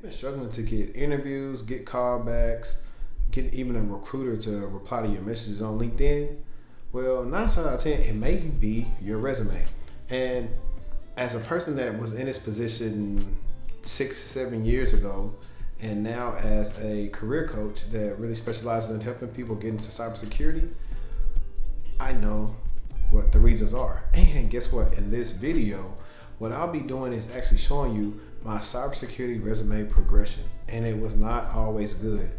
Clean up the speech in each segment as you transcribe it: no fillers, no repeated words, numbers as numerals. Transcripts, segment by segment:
been struggling to get interviews, get callbacks, get even a recruiter to reply to your messages on LinkedIn, well, 9 times out of 10, it may be your resume. And as a person that was in this position 6-7 years ago, and now as a career coach that really specializes in helping people get into cybersecurity, I know what the reasons are. And guess what? In this video, what I'll be doing is actually showing you my cybersecurity resume progression. And it was not always good.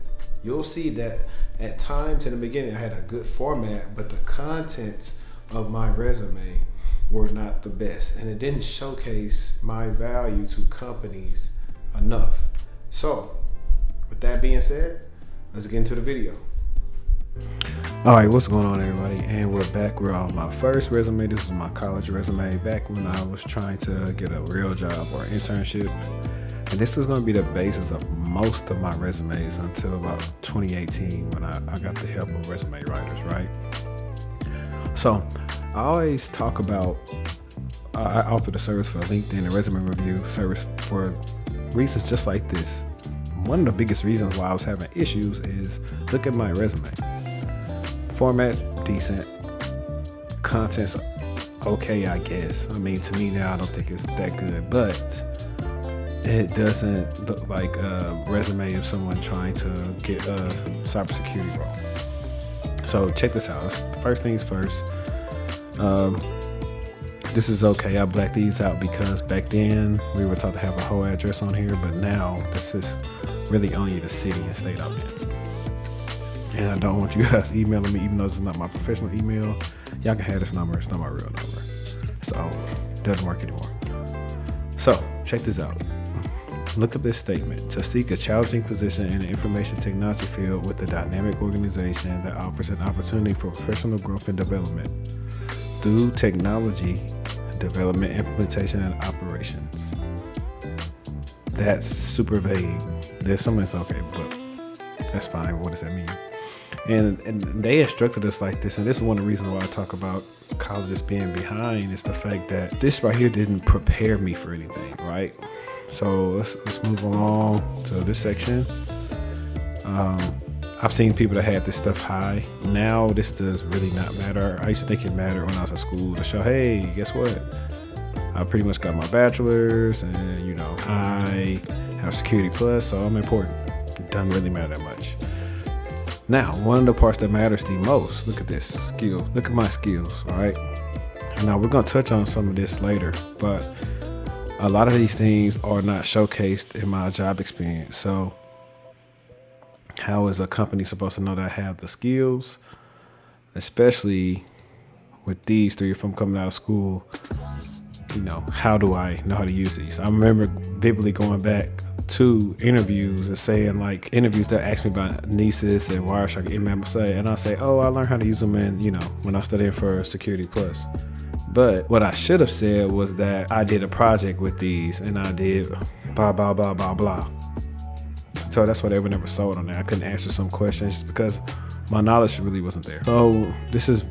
You'll see that at times in the beginning I had a good format, but the contents of my resume were not the best. And it didn't showcase my value to companies enough. So, with that being said, let's get into the video. Alright, what's going on, everybody? And we're back. We're on my first resume. This is my college resume back when I was trying to get a real job or internship. And this is going to be the basis of most of my resumes until about 2018 when I got the help of resume writers, right? So, I always talk about, I offer the service for LinkedIn and resume review service for reasons just like this. One of the biggest reasons why I was having issues is look at my resume. Format's decent, content's okay, I guess. I mean, to me now, I don't think it's that good, but it doesn't look like a resume of someone trying to get a cybersecurity role. So check this out. First things first. This is okay. I blacked these out because back then we were taught to have a whole address on here, but now this is really only the city and state I'm in. And I don't want you guys emailing me, even though this is not my professional email. Y'all can have this number. It's not my real number. So it doesn't work anymore. So check this out. Look at this statement. To seek a challenging position in the information technology field with a dynamic organization that offers an opportunity for professional growth and development through technology development, implementation, and operations. That's super vague. There's something that's okay, but that's fine. What does that mean? And they instructed us like this, and this is one of the reasons why I talk about colleges being behind, is the fact that this right here didn't prepare me for anything, right? So let's move along to this section. I've seen people that had this stuff high. Now this does really not matter. I used to think it mattered when I was in school to show, hey, guess what? I pretty much got my bachelor's, and I have security plus, so I'm important. It doesn't really matter that much. Now, one of the parts that matters the most, look at this skill. Look at my skills, all right? Now, we're going to touch on some of this later, but a lot of these things are not showcased in my job experience. So how is a company supposed to know that I have the skills, especially with these three? If I'm coming out of school, how do I know how to use these? I remember vividly going back to interviews and saying, like, interviews that asked me about Nessus and Wireshark and MMSA, and I say, oh, I learned how to use them in, when I studied for Security Plus. But what I should have said was that I did a project with these and I did blah, blah, blah, blah, blah. So that's why they were never sold on there. I couldn't answer some questions just because my knowledge really wasn't there. So this is,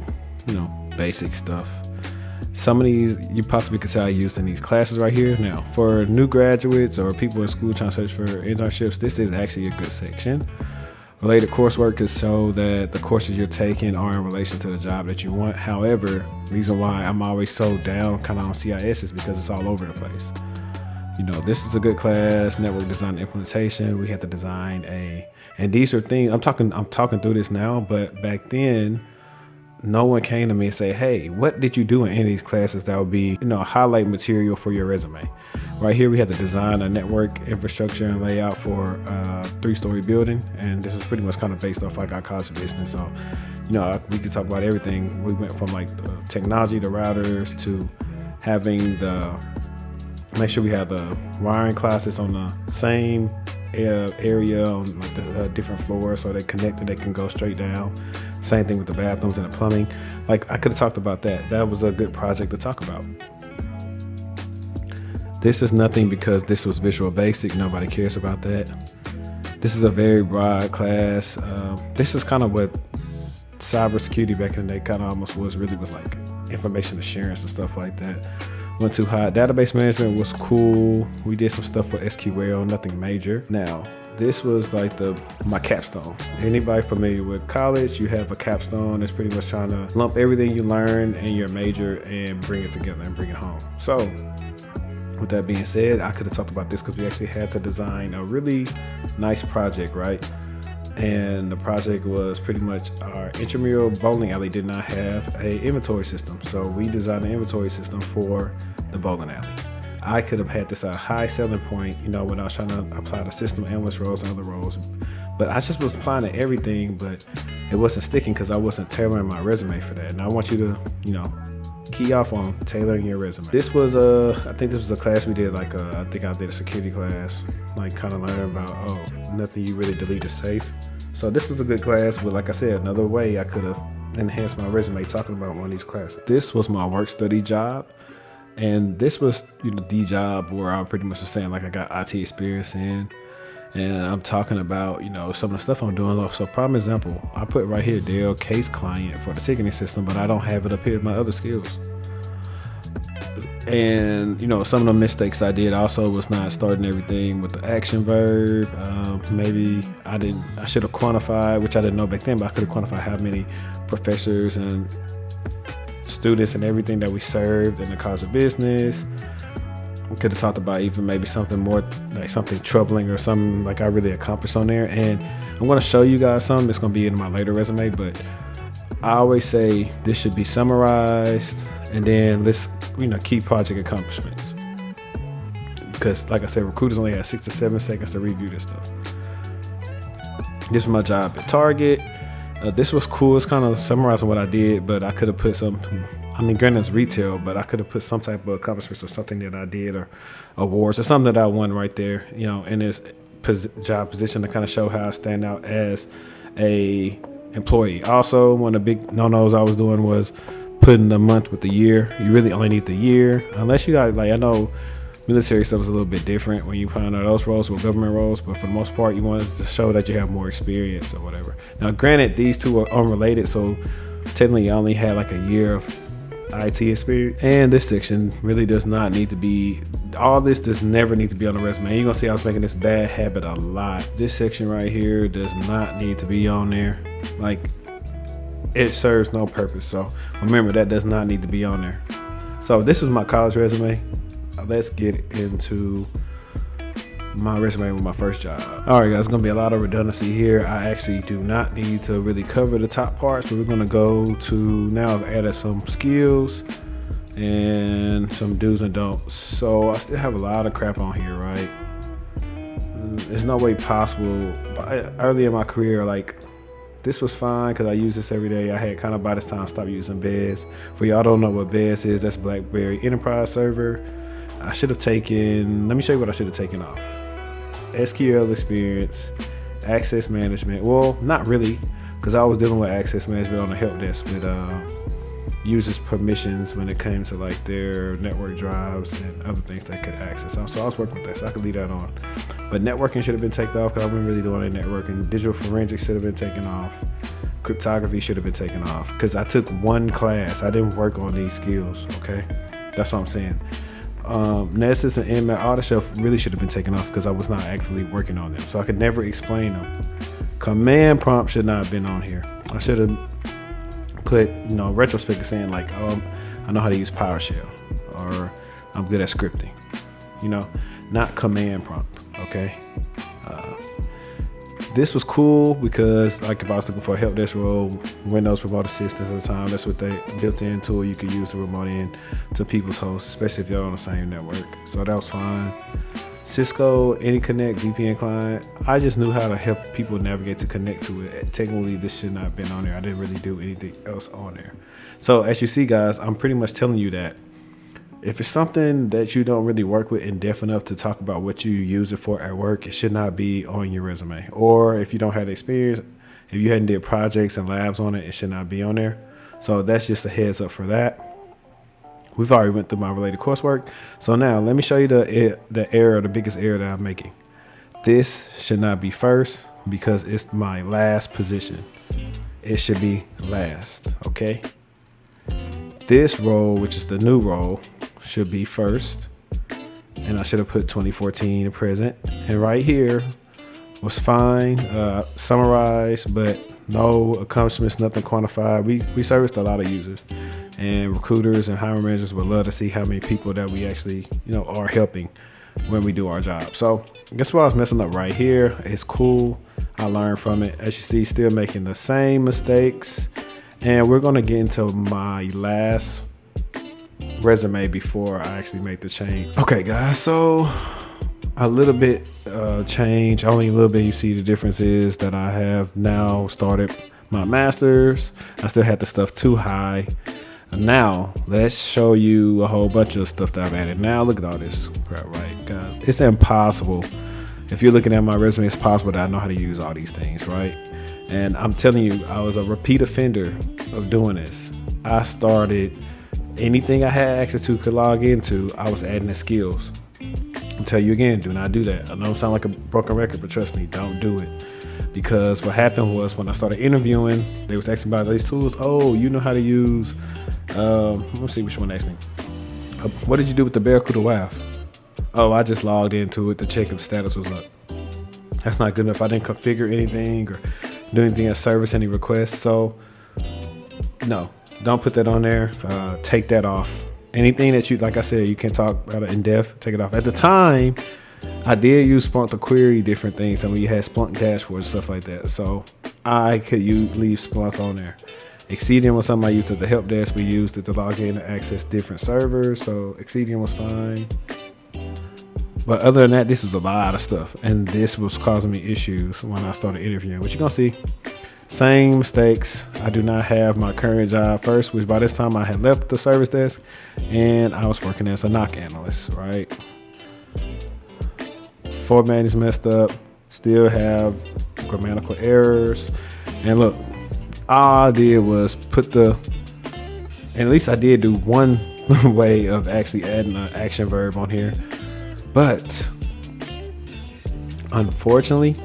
basic stuff. Some of these you possibly could say I used in these classes right here. Now, for new graduates or people in school trying to search for internships, this is actually a good section. Related coursework is so that the courses you're taking are in relation to the job that you want. However, reason why I'm always so down kind of on CIS is because it's all over the place. This is a good class, network design implementation. We had to design and these are things, I'm talking through this now, but back then, no one came to me and say, hey, what did you do in any of these classes that would be, highlight material for your resume? Right here, we had to design a network infrastructure and layout for a 3-story building. And this was pretty much kind of based off like our college business. So, we could talk about everything. We went from like the technology, the routers, to having make sure we have the wiring closets on the same area on like the different floors, so they connected, they can go straight down. Same thing with the bathrooms and the plumbing. Like, I could have talked about that. That was a good project to talk about. This is nothing because this was Visual Basic. Nobody cares about that. This is a very broad class. This is kind of what cybersecurity back in the day kind of almost was like information assurance and stuff like that. went too high. Database management was cool. We did some stuff with SQL, nothing major. Now, this was like my capstone. Anybody familiar with college, you have a capstone that's pretty much trying to lump everything you learn in your major and bring it together and bring it home. So with that being said, I could have talked about this because we actually had to design a really nice project, right? And the project was pretty much our intramural bowling alley did not have a inventory system. So we designed an inventory system for the bowling alley. I could have had this a high selling point, when I was trying to apply the system analyst roles and other roles. But I just was applying to everything, but it wasn't sticking because I wasn't tailoring my resume for that. And I want you to, key off on tailoring your resume. This was I think this was a class we did, I think I did a security class, kind of learning about, nothing you really delete is safe. So this was a good class, but like I said, another way I could have enhanced my resume talking about one of these classes. This was my work study job. And this was, the job where I pretty much was saying, I got IT experience in, and I'm talking about, some of the stuff I'm doing. So prime example, I put right here, Dell case client for the ticketing system, but I don't have it up here with my other skills. And, some of the mistakes I did also was not starting everything with the action verb. Maybe I should have quantified, which I didn't know back then, but I could have quantified how many professors and students and everything that we served in the college of business. We could have talked about even maybe something more, something troubling or something I really accomplished on there. And I'm going to show you guys something. It's going to be in my later resume, but I always say this should be summarized and then let's, key project accomplishments. Because like I said, recruiters only have 6 to 7 seconds to review this stuff. This was my job at Target. This was cool. It's kind of summarizing what I did, but I could have put granted it's retail, but I could have put some type of accomplishments or something that I did or awards or something that I won right there, in this job position to kind of show how I stand out as a employee. Also, one of the big no-nos I was doing was putting the month with the year. You really only need the year, unless you got, I know military stuff is a little bit different when you find out those roles with government roles, but for the most part, you want to show that you have more experience or whatever. Now, granted, these two are unrelated, so technically, I only had a year of IT experience. And this section really does not need to be. All this does never need to be on the resume. You're gonna see I was making this bad habit a lot. This section right here does not need to be on there. It serves no purpose. So remember, that does not need to be on there. So this was my college resume. Let's get into my resume with my first job. All right, guys, it's gonna be a lot of redundancy here. I actually do not need to really cover the top parts, but we're gonna go to now. I've added some skills and some do's and don'ts. So I still have a lot of crap on here, right? There's no way possible. But early in my career, this was fine because I use this every day. I had kind of by this time stopped using Bez. For y'all don't know what Bez is, that's BlackBerry Enterprise Server. I should have taken, let me show you what I should have taken off. SQL experience, access management. Well, not really, because I was dealing with access management on the help desk with users' permissions when it came to their network drives and other things they could access. So I was working with that, so I could leave that on. But networking should have been taken off because I wasn't really doing any networking. Digital forensics should have been taken off. Cryptography should have been taken off because I took one class. I didn't work on these skills, okay? That's what I'm saying. Nessus and Nmap Autoshelf really should have been taken off because I was not actively working on them. So I could never explain them. Command prompt should not have been on here. I should have put, retrospect saying I know how to use PowerShell or I'm good at scripting, not command prompt, okay? This was cool because if I was looking for a help desk role, Windows remote assistance at the time, that's what they built in tool you could use to remote in to people's hosts, especially if you're on the same network. So that was fine. Cisco AnyConnect VPN client, I just knew how to help people navigate to connect to it. Technically, this should not have been on there. I didn't really do anything else on there. So as you see, guys, I'm pretty much telling you that if it's something that you don't really work with in depth enough to talk about what you use it for at work, it should not be on your resume. Or if you don't have the experience, if you hadn't did projects and labs on it, it should not be on there. So that's just a heads up for that. We've already went through my related coursework. So now let me show you the error, the biggest error that I'm making. This should not be first because it's my last position. It should be last, okay? This role, which is the new role, should be first. And I should have put 2014 to present. And right here was fine, summarized, but no accomplishments, nothing quantified. We serviced a lot of users, and recruiters and hiring managers would love to see how many people that we actually, are helping when we do our job. So guess what I was messing up right here? It's cool. I learned from it. As you see, still making the same mistakes. And we're going to get into my last resume before I actually make the change. Okay, guys. So a little bit change, only a little bit. You see the difference is that I have now started my master's. I still had the stuff too high. Now let's show you a whole bunch of stuff that I've added. Now look at all this crap, right, guys? It's impossible. If you're looking at my resume, it's possible that I know how to use all these things, right? And I'm telling you, I was a repeat offender of doing this. I started anything I had access to, could log into, I was adding the skills. I'll tell you again, do not do that. I know it sounds like a broken record, but trust me, don't do it. Because what happened was when I started interviewing, they was asking about these tools. Oh, you know how to use, let me see which one asked me. What did you do with the Barracuda WAF? Oh, I just logged into it to check if status was up. That's not good enough. I didn't configure anything or do anything as service any requests. So no, don't put that on there. Take that off. Anything that you, like I said, you can talk about it in depth, take it off. At the time, I did use Splunk to query different things. Some of you had Splunk dashboards, stuff like that. So I could leave Splunk on there. Exceedian was something I used at the help desk. We used it to log in and access different servers. So Exceedian was fine. But other than that, this was a lot of stuff. And this was causing me issues when I started interviewing. But you're going to see same mistakes. I do not have my current job first, which by this time I had left the service desk and I was working as a NOC analyst, right? Formatting's messed up. Still have grammatical errors. And look, all I did was and at least I did do one way of actually adding an action verb on here. But unfortunately,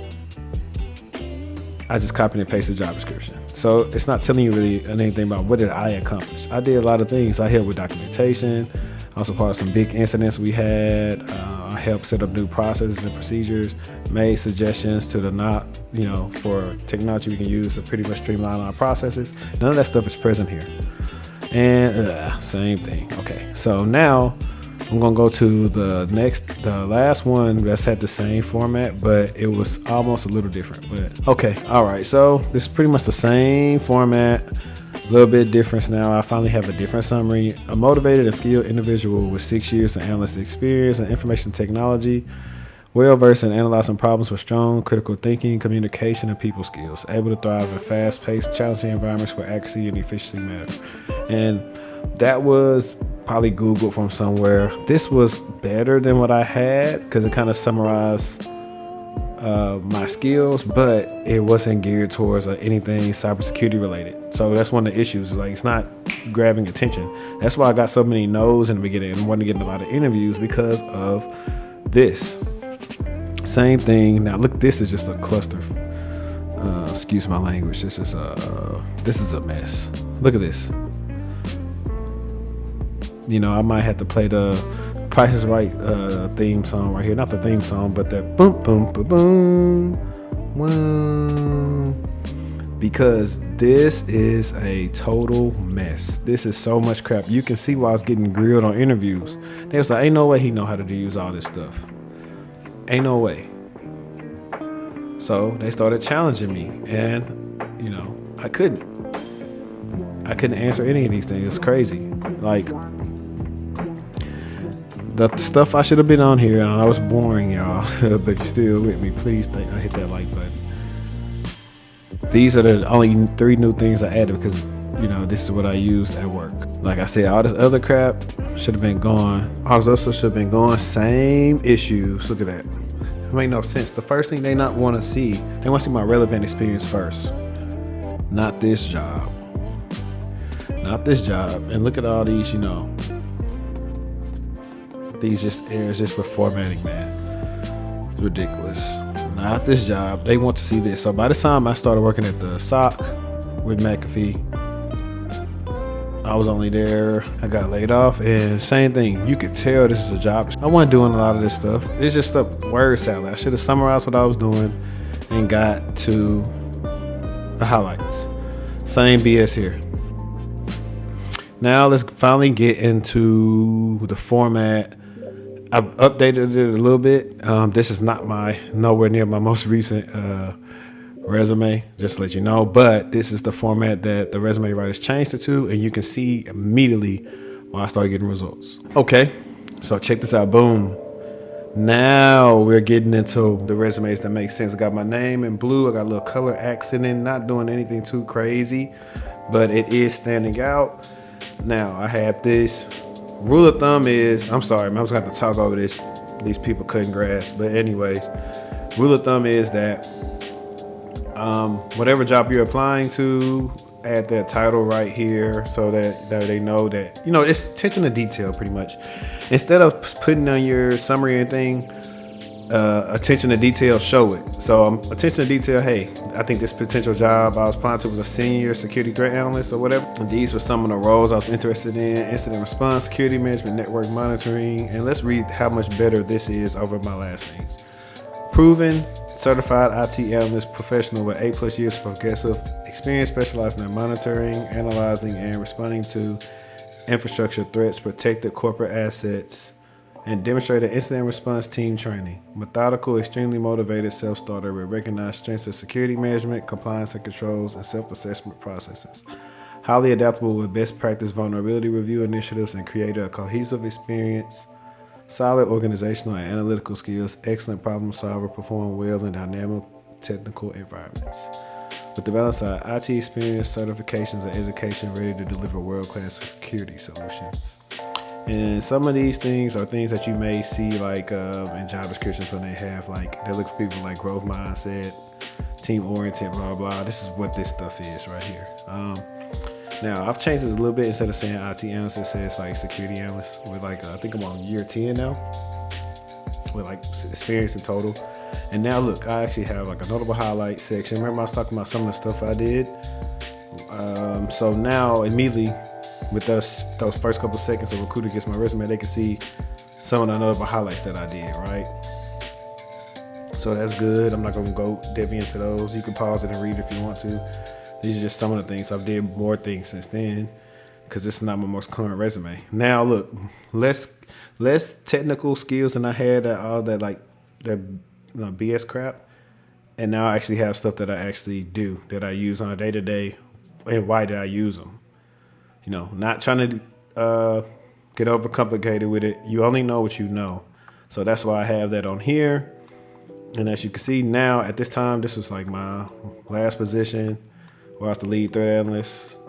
I just copied and pasted the job description. So it's not telling you really anything about what did I accomplish. I did a lot of things. I helped with documentation. I was a part of some big incidents we had. I helped set up new processes and procedures, made suggestions to the NOC, for technology we can use to pretty much streamline our processes. None of that stuff is present here. And same thing. Okay, so now I'm gonna go to the last one that's had the same format, but it was almost a little different. But okay, all right. So this is pretty much the same format, a little bit difference now. I finally have a different summary. A motivated and skilled individual with 6 years of analyst experience in information technology, well versed in analyzing problems with strong critical thinking, communication, and people skills, able to thrive in fast-paced, challenging environments where accuracy and efficiency matter. And that was probably Googled from somewhere. This was better than what I had because it kind of summarized my skills, but it wasn't geared towards anything cybersecurity related. So that's one of the issues. Like, it's not grabbing attention. That's why I got so many no's in the beginning and wasn't getting a lot of interviews because of this. Same thing. Now look, this is just a cluster. Excuse my language. This is a mess. Look at this. I might have to play the Price is Right theme song right here. Not the theme song, but that boom, boom, boom, boom, boom. Because this is a total mess. This is so much crap. You can see why I was getting grilled on interviews. They was like, ain't no way he know how to use all this stuff. Ain't no way. So they started challenging me, and I couldn't answer any of these things. It's crazy. Like, the stuff I should have been on here, and I was boring, y'all, but you're still with me. Please hit that like button. These are the only 3 new things I added because, this is what I used at work. Like I said, all this other crap should have been gone. All this also should have been gone. Same issues. Look at that. It made no sense. The first thing they not want to see, they want to see my relevant experience first. Not this job. Not this job. And look at all these, these just errors just for formatting, man. It's ridiculous. Not this job. They want to see this. So by the time I started working at the SOC with McAfee, I was only there, I got laid off, and same thing. You could tell this is a job. I wasn't doing a lot of this stuff. It's just a word salad. I should have summarized what I was doing and got to the highlights. Same BS here. Now let's finally get into the format. I've updated it a little bit. This is not nowhere near my most recent resume, just to let you know. But this is the format that the resume writers changed it to, and you can see immediately when I start getting results. Okay, so check this out. Boom. Now we're getting into the resumes that make sense. I got my name in blue. I got a little color accenting, not doing anything too crazy, but it is standing out. Now I have this rule of thumb is, I'm sorry, I'm just gonna have to talk over this. These people couldn't grasp, but anyways, rule of thumb is that whatever job you're applying to, add that title right here so that they know that, it's attention to detail pretty much. Instead of putting on your summary and thing, attention to detail, show it. So attention to detail, hey, I think this potential job I was applying to was a senior security threat analyst or whatever. And these were some of the roles I was interested in: incident response, security management, network monitoring. And let's read how much better this is over my last things. Proven certified IT analyst professional with 8+ years of progressive experience specializing in monitoring, analyzing, and responding to infrastructure threats, protected corporate assets, and demonstrated incident response team training. Methodical, extremely motivated self-starter with recognized strengths in security management, compliance and controls, and self-assessment processes. Highly adaptable with best practice vulnerability review initiatives and created a cohesive experience. Solid organizational and analytical skills, excellent problem solver, perform well in dynamic technical environments. With the balance of IT experience, certifications, and education, ready to deliver world-class security solutions. And some of these things are things that you may see like in job descriptions when they look for people like growth mindset, team oriented, blah, blah. This is what this stuff is right here. Now, I've changed this a little bit. Instead of saying IT analyst, it says like security analyst. With I think I'm on year 10 now, with experience in total. And now look, I actually have a notable highlight section. Remember I was talking about some of the stuff I did? So now immediately with those first couple seconds, a recruiter gets my resume, they can see some of the notable highlights that I did, right? So that's good. I'm not gonna go deep into those. You can pause it and read if you want to. These are just some of the things. I've did more things since then because this is not my most current resume. Now look, less technical skills than I had at all that BS crap. And now I actually have stuff that I actually do, that I use on a day-to-day, and why did I use them? Not trying to get overcomplicated with it. You only know what you know. So that's why I have that on here. And as you can see now, at this time, this was my last position where I was the lead threat analyst.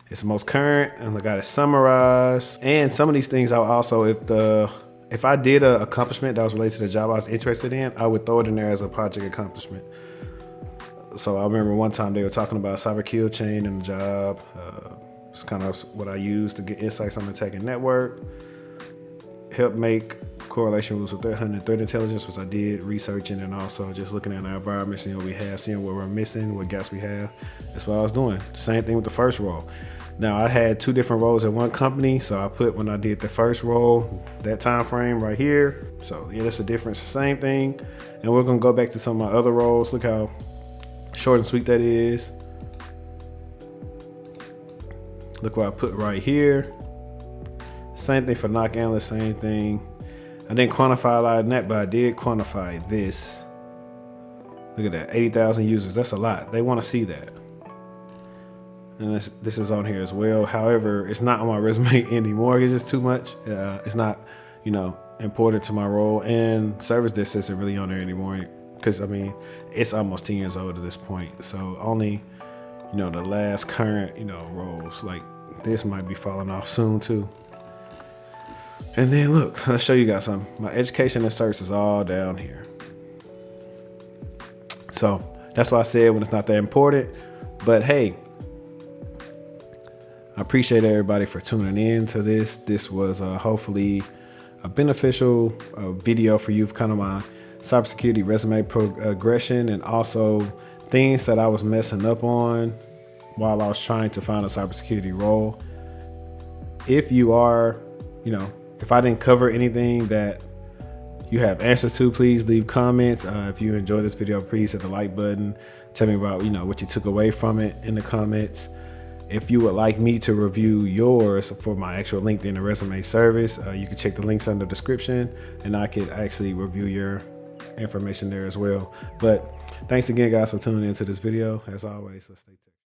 It's the most current, and I got it summarized. And some of these things I'll also, if I did an accomplishment that was related to the job I was interested in, I would throw it in there as a project accomplishment. So I remember one time they were talking about cyber kill chain in the job. It's kind of what I use to get insights on the attacking network. Help make correlation rules with threat hunting and threat intelligence, which I did researching, and also just looking at our environment, seeing what we have, seeing what we're missing, what gaps we have. That's what I was doing. Same thing with the first role. Now I had 2 different roles at one company, so I put when I did the first role, that time frame right here. So yeah, that's the difference. Same thing. And we're gonna go back to some of my other roles. Look how short and sweet that is. Look what I put right here. Same thing for knock analyst, same thing. I didn't quantify a lot of that, but I did quantify this. Look at that, 80,000 users. That's a lot. They want to see that. And this is on here as well. However, it's not on my resume anymore. It's just too much. It's not, important to my role. And service desk isn't really on there anymore because, it's almost 10 years old at this point. So only, the last current, roles like this might be falling off soon too. And then look, I'll show you guys something. My education and certs is all down here. So that's why I said when it's not that important. But hey, I appreciate everybody for tuning in to this. This was hopefully a beneficial video for you, kind of my cybersecurity resume progression, and also things that I was messing up on while I was trying to find a cybersecurity role. If you are, if I didn't cover anything that you have answers to, please leave comments. If you enjoyed this video, please hit the like button. Tell me about, what you took away from it in the comments. If you would like me to review yours for my actual LinkedIn and resume service, you can check the links under the description and I could actually review your information there as well. But thanks again, guys, for tuning into this video. As always, let's stay tuned.